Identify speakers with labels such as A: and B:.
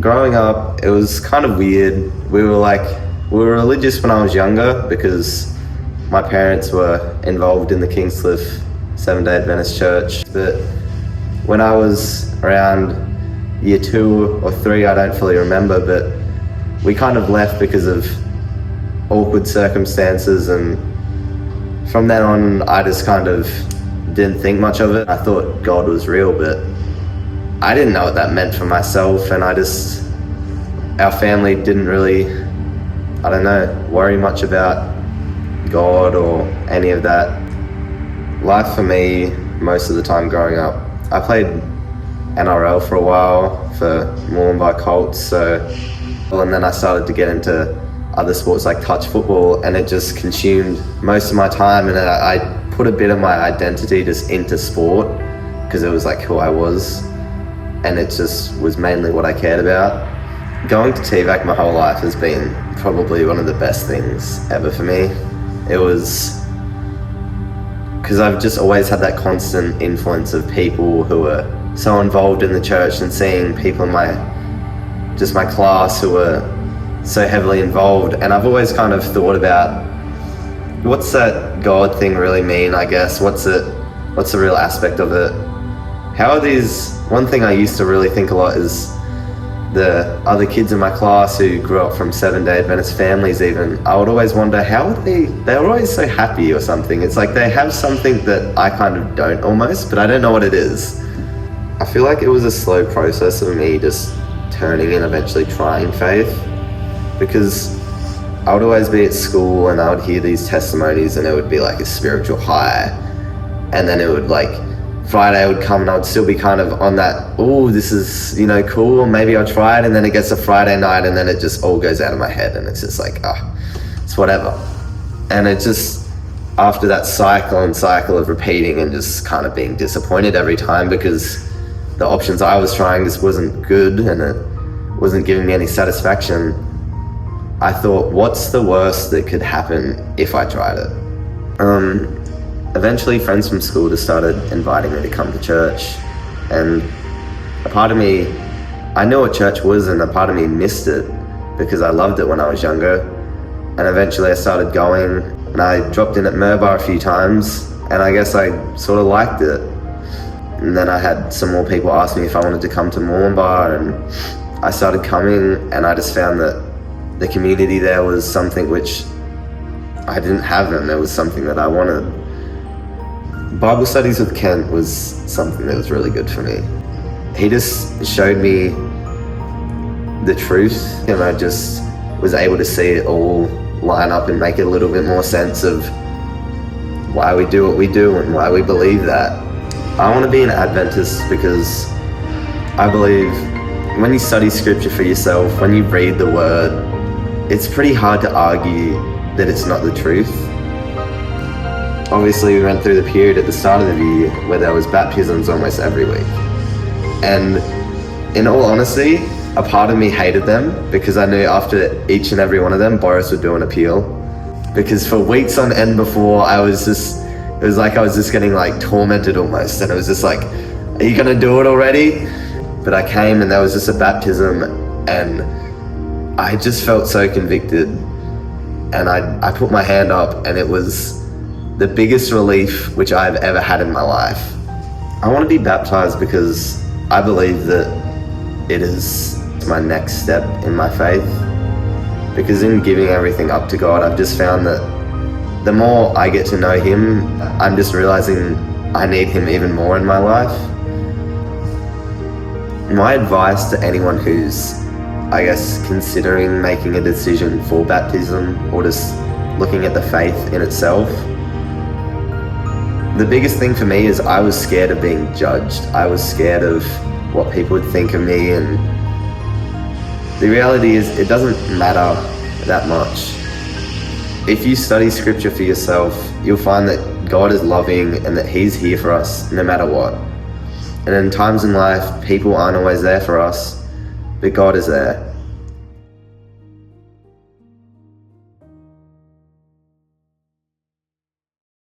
A: growing up, it was kind of weird. We were religious when I was younger because my parents were involved in the Kingscliff Seventh-day Adventist Church. But when I was around year 2 or 3, I don't fully remember, but we kind of left because of awkward circumstances, and from then on I just kind of didn't think much of it. I thought God was real, but I didn't know what that meant for myself, and our family didn't really, worry much about God or any of that. Life for me, most of the time growing up, I played NRL for a while for Moranbah Colts, and then I started to get into other sports like touch football, and it just consumed most of my time, and I put a bit of my identity just into sport because it was like who I was, and it just was mainly what I cared about. Going to TVAC my whole life has been probably one of the best things ever for me. It was because I've just always had that constant influence of people who are so involved in the church, and seeing people in my class who are so heavily involved. And I've always kind of thought about, what's that God thing really mean, I guess? What's the real aspect of it? One thing I used to really think a lot is the other kids in my class who grew up from Seventh-day Adventist families even, I would always wonder, how are they're always so happy or something. It's like they have something that I kind of don't almost, but I don't know what it is. I feel like it was a slow process of me just turning and eventually trying faith, because I would always be at school and I would hear these testimonies and it would be like a spiritual high, and then it would Friday would come and I would still be kind of on that, oh, this is, cool, maybe I'll try it, and then it gets to Friday night and then it just all goes out of my head and it's just like, it's whatever. And it just, after that cycle of repeating and just kind of being disappointed every time because the options I was trying just wasn't good and it wasn't giving me any satisfaction, I thought, what's the worst that could happen if I tried it? Eventually friends from school just started inviting me to come to church, and a part of me, I knew what church was, and a part of me missed it because I loved it when I was younger. And eventually I started going, and I dropped in at Merbar a few times, and I guess I sort of liked it. And then I had some more people ask me if I wanted to come to Moranbah, and I started coming, and I just found that the community there was something which I didn't have, and it was something that I wanted. Bible studies with Kent was something that was really good for me. He just showed me the truth, and I just was able to see it all line up and make a little bit more sense of why we do what we do and why we believe that. I want to be an Adventist because I believe when you study scripture for yourself, when you read the word, it's pretty hard to argue that it's not the truth. Obviously, we went through the period at the start of the year where there was baptisms almost every week. And in all honesty, a part of me hated them because I knew after each and every one of them, Boris would do an appeal. Because for weeks on end before, it was like I was just getting tormented almost. And it was just like, are you gonna do it already? But I came and there was just a baptism, and I just felt so convicted. And I put my hand up, and it was the biggest relief which I've ever had in my life. I want to be baptized because I believe that it is my next step in my faith. Because in giving everything up to God, I've just found that the more I get to know Him, I'm just realizing I need Him even more in my life. My advice to anyone who's, considering making a decision for baptism or just looking at the faith in itself, the biggest thing for me is I was scared of being judged. I was scared of what people would think of me, and the reality is it doesn't matter that much. If you study scripture for yourself, you'll find that God is loving and that He's here for us no matter what. And in times in life, people aren't always there for us, but God is there.